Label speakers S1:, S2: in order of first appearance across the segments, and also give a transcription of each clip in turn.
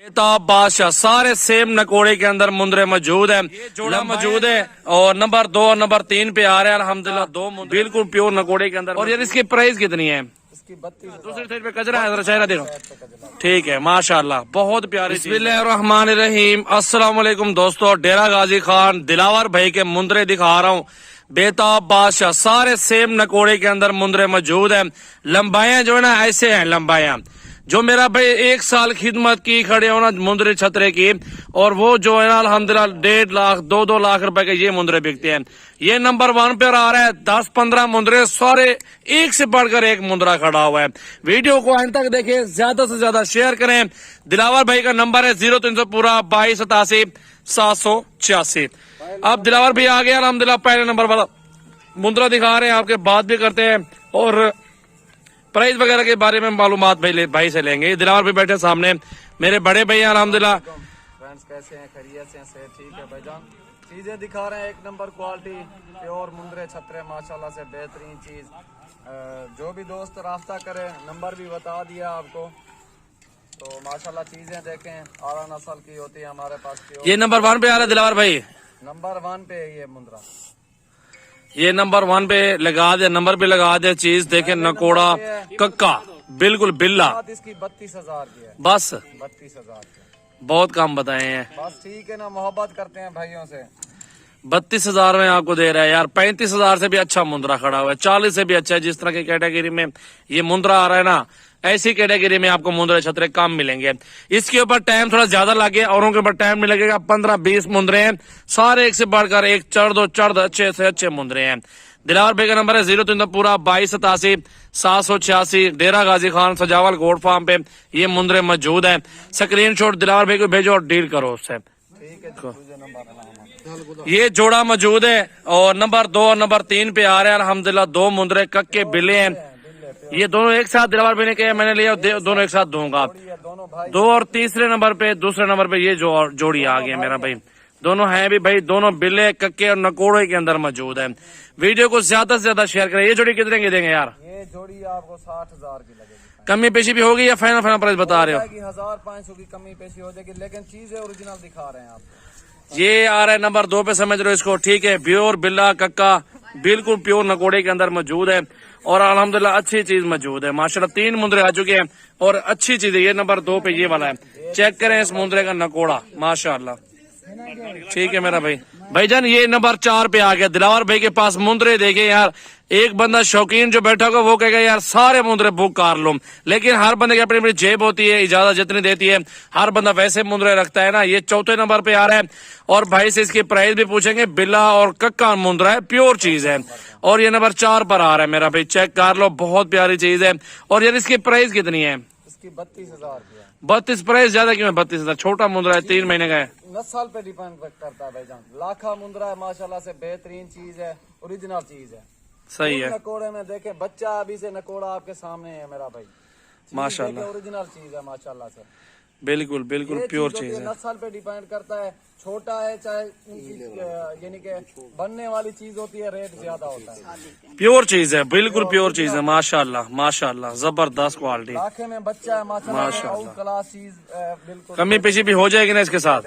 S1: बेताब बादशाह सारे सेम नकोड़े के अंदर मुंदरे मौजूद है, जोड़ा मौजूद है और नंबर 2 और नंबर 3 पे आ रहे हैं अल्हम्दुलिल्लाह। दो बिल्कुल प्योर नकोड़े के अंदर। और यार इसकी प्राइस कितनी है?
S2: इसकी 32।
S1: दूसरी साइड पे कजरा है, जरा चेहरा देखो। ठीक है माशाल्लाह, बहुत प्यारी। बिस्मिल्लाहिर्रहमानिर्रहीम। अस्सलाम वालेकुम दोस्तों, डेरा गाजी खान दिलावर भाई के मुंदरे दिखा रहा हूँ। बेताब बादशाह सारे सेम नकोड़े के अंदर मुंदरे मौजूद है। लंबाइयां जो है ना ऐसे हैं, लंबाइयां जो मेरा भाई 1 साल खिदमत की खड़े हो ना मुंदरे छतरे की, और वो जो है ना अल्हम्दुलिल्लाह 1.5 लाख 2-2 लाख रुपए के ये मुंदरे बिकते हैं। ये नंबर 1 पे आ रहा है। 10-15 मुंदरे सारे एक से बढ़कर एक मुंदरा खड़ा हुआ है। वीडियो को अंत तक देखें, ज्यादा से ज्यादा शेयर करें। दिलावर भाई का नंबर है 0300 पूरा 2287 786। अब दिलावर भी आ गया अल्हम्दुलिल्लाह, पहले नंबर वाला मुंदरा दिखा रहे हैं, आपके बात भी करते हैं और प्राइस वगैरह के बारे में मालूमात भाई से लेंगे। दिलावर भी बैठे सामने, मेरे बड़े भैया अल्हम्दुलिल्लाह।
S2: फ्रेंड्स कैसे हैं? खैरियत से हैं? ठीक है भाईजान। चीजें दिखा रहे हैं एक नंबर क्वालिटी, प्योर मुंदरे छतरे माशाल्लाह से बेहतरीन चीज। जो भी दोस्त रास्ता करे, नंबर भी बता दिया आपको, तो माशाल्लाह चीजें देखें, आला नस्ल की होती है हमारे पास।
S1: ये नंबर 1 पे आ रहा है दिलावर भाई,
S2: नंबर 1 पे ये मुंदरा,
S1: ये नंबर 1 पे लगा दे, नंबर भी लगा दे। चीज देखे नकोड़ा कक्का बिल्कुल बिल्ला।
S2: इसकी 32,000 की है,
S1: बस
S2: 32,000 की।
S1: बहुत कम बताए हैं।
S2: बस ठीक है ना, मोहब्बत करते हैं भाइयों से।
S1: 32,000 में आपको दे रहा है यार। 35,000 से भी अच्छा मुंदरा खड़ा हुआ है, 40 से भी अच्छा है। जिस तरह की कैटेगरी में ये मुंदरा आ रहा है ना, ऐसी कैटेगरी में आपको मुंदरे छतरे कम मिलेंगे। इसके ऊपर टाइम थोड़ा ज्यादा लगे, औरों के ऊपर टाइम नहीं लगेगा। 15-20 मुंदरे हैं, सारे एक से बढ़कर एक, चढ़ अच्छे से अच्छे मुंदरे हैं। दिलावर भाई का नंबर है 0300 पूरा 2287 786। डेरा गाजी खान सजावल गोड फार्म पे ये मुंदरे मौजूद है। स्क्रीनशॉट दिलावर भाई को भेजो और डील करो उससे। ये जोड़ा मौजूद है और नंबर 2 और नंबर 3 पे आ रहे हैं अल्हम्दुलिल्लाह। 2 मुंदरे कक्के बिल्ले हैं, ये दोनों एक साथ दिलावर भाई ने कहा मैंने लिया, दोनों एक साथ दूंगा। 2 और तीसरे नंबर पे, दूसरे नंबर पे ये जोड़ी आ गई मेरा भाई। दोनों हैं भी भाई, दोनों बिल्ले कक्के और नकोड़े के अंदर मौजूद है। वीडियो को ज्यादा से ज्यादा शेयर करें। ये जोड़ी कितने की देंगे यार?
S2: ये जोड़ी आपको 60,000 की लगेगी।
S1: कमी पेशी भी होगी या फाइनल प्राइस बता रहे हो?
S2: 1,500 की कमी पेशी हो जाएगी, लेकिन चीजें ओरिजिनल दिखा रहे हैं आपको।
S1: ये आ रहा है नंबर 2 पे, समझ रहे हो इसको? ठीक है, प्योर बिल्ला कक्का बिल्कुल प्योर नकोड़े के अंदर मौजूद है और अल्हम्दुलिल्लाह अच्छी चीज मौजूद है माशाल्लाह। 3 मुंदरे आ चुके हैं और अच्छी चीज है। ये नंबर 2 पे ये वाला है, चेक करें इस मुंदरे का नकोड़ा माशाल्लाह। ठीक है मेरा भाई। भाईजान ये नंबर 4 पे आ गया। दिलावर भाई के पास मुंदरे देखे यार, एक बंदा शौकीन जो बैठा होगा वो कहेगा यार सारे मुंदरे बुक कर लो, लेकिन हर बंदे की अपनी अपनी जेब होती है, इजाजत जितनी देती है हर बंदा वैसे मुंदरे रखता है ना। ये 4थे नंबर पे आ रहा है और भाई से इसकी प्राइस भी पूछेंगे। बिल्ला और कक्का मुंदरा है, प्योर चीज है और ये नंबर 4 पर आ रहा है मेरा भाई, चेक कर लो, बहुत प्यारी चीज है। और यार इसकी प्राइस कितनी है?
S2: इसकी 32,000 की है।
S1: 32 प्राइस ज्यादा क्यों है? 32,000 छोटा मुंदरा है, 3 महीने का है।
S2: नस्ल पे डिपेंड करता है भाईजान। लाखा मुंदरा है माशाल्लाह से, बेहतरीन चीज है, ओरिजिनल चीज है।
S1: सही है।
S2: नकोड़े में देखे, बच्चा अभी से नकोड़ा आपके सामने है मेरा भाई,
S1: माशाल्लाह
S2: ओरिजिनल चीज है माशाल्लाह से।
S1: बिल्कुल बिल्कुल प्योर चीज है।
S2: नस्ल पे डिपेंड करता है, छोटा है चाहे यानी कि बनने वाली चीज होती है, रेट ज्यादा होता है।
S1: प्योर चीज है, बिल्कुल प्योर चीज है माशाल्लाह माशाल्लाह, जबरदस्त क्वालिटी।
S2: लाखे में बच्चा है माशाल्लाह, क्लास चीज बिल्कुल।
S1: कमी पेशी भी हो जाएगी ना इसके साथ?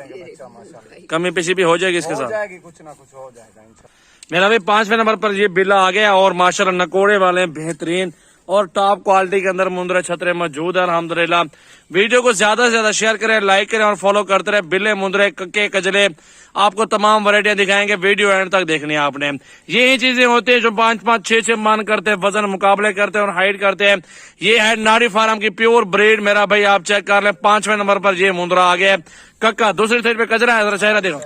S1: कमी पेशी भी हो जाएगी इसके साथ?
S2: जाएगी, कुछ ना कुछ हो जाएगा इंशाल्लाह।
S1: मेरा भी 5वें नंबर पर ये बिल्ला आ गया और माशाल्लाह नकोड़े वाले बेहतरीन और टॉप क्वालिटी के अंदर मुंदरे छतरे मौजूद है अल्हम्दुलिल्लाह। वीडियो को ज्यादा से ज्यादा शेयर करें, लाइक करें और फॉलो करते रहे। बिल्ले मुंदरे कक्के कजले आपको तमाम वैरायटियां दिखाएंगे, वीडियो एंड तक देखनी है आपने। यही चीजें होती है जो 5-5, 6-6 मान करते हैं, वजन मुकाबले करते हैं और हाइट करते हैं। ये है नाड़ी फार्म की प्योर ब्रीड मेरा भाई, आप चेक कर ले। 5वें नंबर पर ये मुंदरा आ गया कक्का। दूसरी साइड पे कजरा है, जरा चेहरा देखो।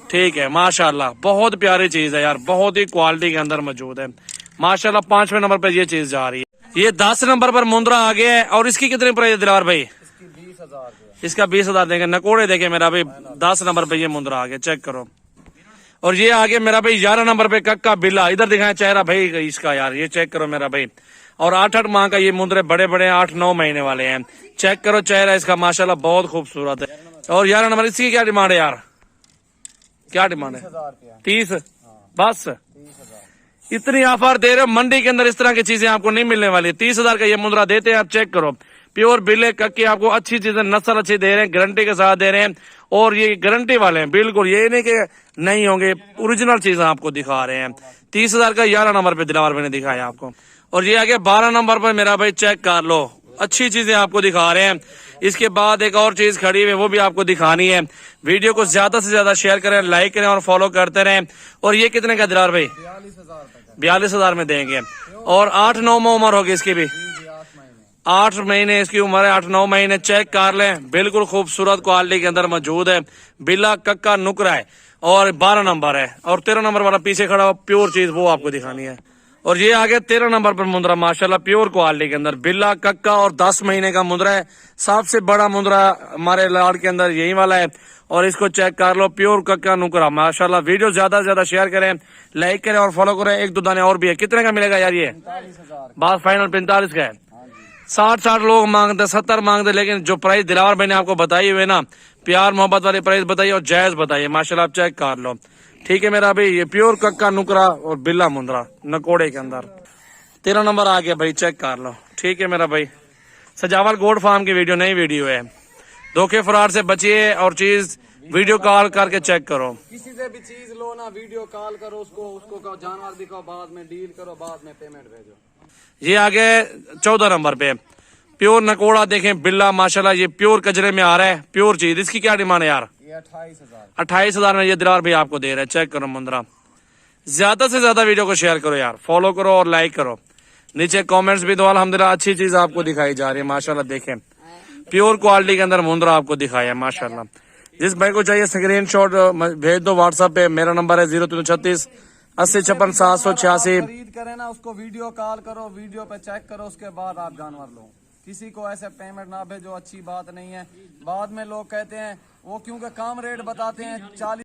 S1: ठीक है माशाल्लाह, बहुत प्यारी चीज है यार, बहुत ही क्वालिटी के अंदर मौजूद है माशाल्लाह। 5वें नंबर पर ये चीज जा रही है। ये 10 नंबर पर मुंदरा आ गया है और इसकी कितनी प्राइस है दिलावर भाई?
S2: इसकी 20,000 की है।
S1: इसका 20,000 देंगे। नकोड़े देखे मेरा भाई, 10 नंबर पे ये मुंदरा आ गया, चेक करो। और ये आ गया मेरा भाई 11 नंबर पे कक्का बिल्ला। इधर दिखाए चेहरा भाई इसका यार, ये चेक करो मेरा भाई। और 8-8 माह का ये मुंदरे बड़े बड़े 8-9 महीने वाले हैं, चेक करो चेहरा इसका माशाल्लाह, बहुत खूबसूरत है। और 11 नंबर इसकी क्या डिमांड है यार? क्या डिमांड है? 30 बस? इतनी ऑफर दे रहे हो मंडी के अंदर, इस तरह की चीजें आपको नहीं मिलने वाली। 30,000 का ये मुंदरा देते हैं आप, चेक करो। प्योर बिले कक्के आपको अच्छी चीजें, नस्ल अच्छी दे रहे हैं, गारंटी के साथ दे रहे हैं। और ये गारंटी वाले हैं बिल्कुल, ये नहीं कि नहीं होंगे, ओरिजिनल चीजें आपको दिखा रहे हैं। 30,000 का 11 नंबर पे दिलावर भाई ने दिखाया आपको। और ये आगे 12 नंबर पर मेरा भाई चेक कर लो, अच्छी चीजें आपको दिखा रहे हैं। इसके बाद एक और चीज खड़ी हुई है, वो भी आपको दिखानी है। वीडियो को ज्यादा से ज्यादा शेयर करें, लाइक करें और फॉलो करते रहें। और ये कितने का दिलावर भाई? 42,000 में देंगे। और 8-9 माह उम्र होगी इसकी भी, 8 महीने इसकी उम्र है, 8-9 महीने। चेक कर लें, बिल्कुल खूबसूरत क्वालिटी के अंदर मौजूद है। बिल्ला कक्का नुकरा है और 12 नंबर है। और 13 नंबर वाला पीछे खड़ा हो प्योर चीज, वो आपको दिखानी है। और ये आगे 13 नंबर पर मुंद्रा माशाल्लाह प्योर क्वालिटी के अंदर, बिल्ला कक्का और 10 महीने का मुंद्रा है। सबसे बड़ा मुंद्रा हमारे लाड़ के अंदर यही वाला है। और इसको चेक कर लो, प्योर कक्का नुकरा माशाल्लाह। वीडियो ज्यादा से ज्यादा शेयर करें, लाइक करें और फॉलो करें। 1-2 दाने और भी है। कितने का मिलेगा यार ये?
S2: 45,000।
S1: बात फाइनल 45 का है। 60 लोग मांगते, 70 मांगते, लेकिन जो प्राइस दिलावर भाई ने आपको बताई हुई ना, प्यार मोहब्बत वाली प्राइस बताइए और जायज बताइए माशाल्लाह। आप चेक कर लो, ठीक है मेरा भाई। ये प्योर कक्का नुकरा और बिल्ला मुंद्रा नकोड़े के अंदर 13 नंबर आ गया भाई, चेक कर लो, ठीक है मेरा भाई। सजावल गोड फार्म की वीडियो, नई वीडियो है। धोखे फ्रॉड से बचिए और चीज वीडियो कॉल करके चेक करो।
S2: किसी से भी चीज लो ना, वीडियो कॉल करो, उसको कहो जानवर दिखाओ, बाद में डील करो, बाद में पेमेंट भेजो।
S1: ये आगे 14 नंबर पे प्योर नकोड़ा देखें, बिल्ला माशाल्लाह। ये प्योर कजरे में आ रहा है, प्योर चीज। इसकी क्या डिमांड है यार?
S2: ये 28,000।
S1: 28,000 में ये दिलावर भी आपको दे रहा है। चेक करो मुंद्रा। ज्यादा से ज्यादा वीडियो को शेयर करो यार, फॉलो करो और लाइक करो। नीचे कमेंट्स भी दो, अल्हम्दुलिल्लाह अच्छी चीज आपको दिखाई जा रही है माशाल्लाह। देखें प्योर क्वालिटी के अंदर मुंद्रा आपको दिखाया माशाल्लाह। जिस भाई को चाहिए स्क्रीनशॉट भेज दो व्हाट्सएप पे। मेरा नंबर है 0336 80 56 786।
S2: खरीद करे ना, उसको वीडियो कॉल करो, वीडियो पे चेक करो, उसके बाद आप जानवर लो। किसी को ऐसे पेमेंट ना भेजो, अच्छी बात नहीं है। बाद में लोग कहते हैं वो क्योंकि कम रेट बताते हैं, 40